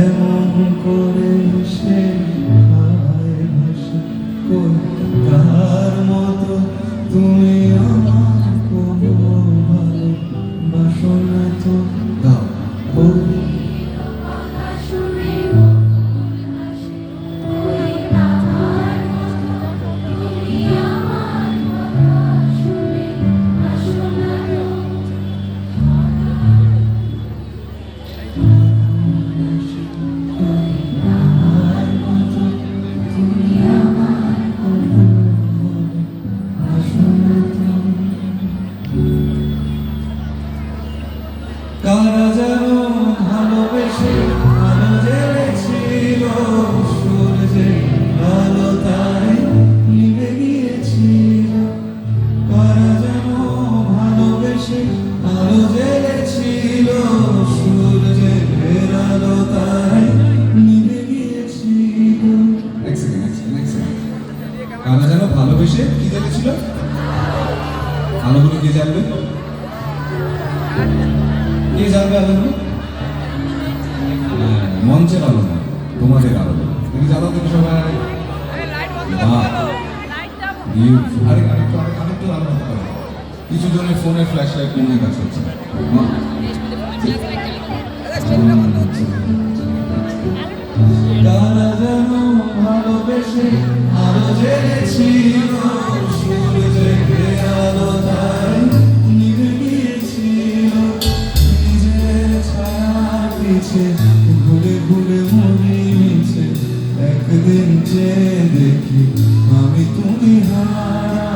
কেমন করে সে হায় ভাসে কই তার মতো তুমি আমার কোনো ভালোবাসো না তো দাও কই কারা যেন ভালোবেসে আলো জ্বেলেছিল সূর্যের আলো তাই নিভে গিয়েছিল কারা যেন ভালোবেসে আলো জ্বেলেছিল সূর্যের আলো তাই নিভে গিয়েছিল এক সেকেন্ড কারা যেন ভালোবেসে কি জ্বেলেছিল আলোগুলো কে জ্বালবে কে জানবে আলোগুলো মঞ্চের আলো না তোমাদের আলো তুমি জানো তো সবাই আরেকটু আলো কিছু জনের ফোনে ফ্ল্যাশ লাইট মনে কাজ হচ্ছে কারা যেন ভালোবেসে আলো জ্বেলেছিল সূর্যের আলো তাই নিভে গিয়েছিল নিজের ছায়ার পিছে ঘুরে ঘুরে মরি মিছে একদিন যে দেখি আমি তুমি হারা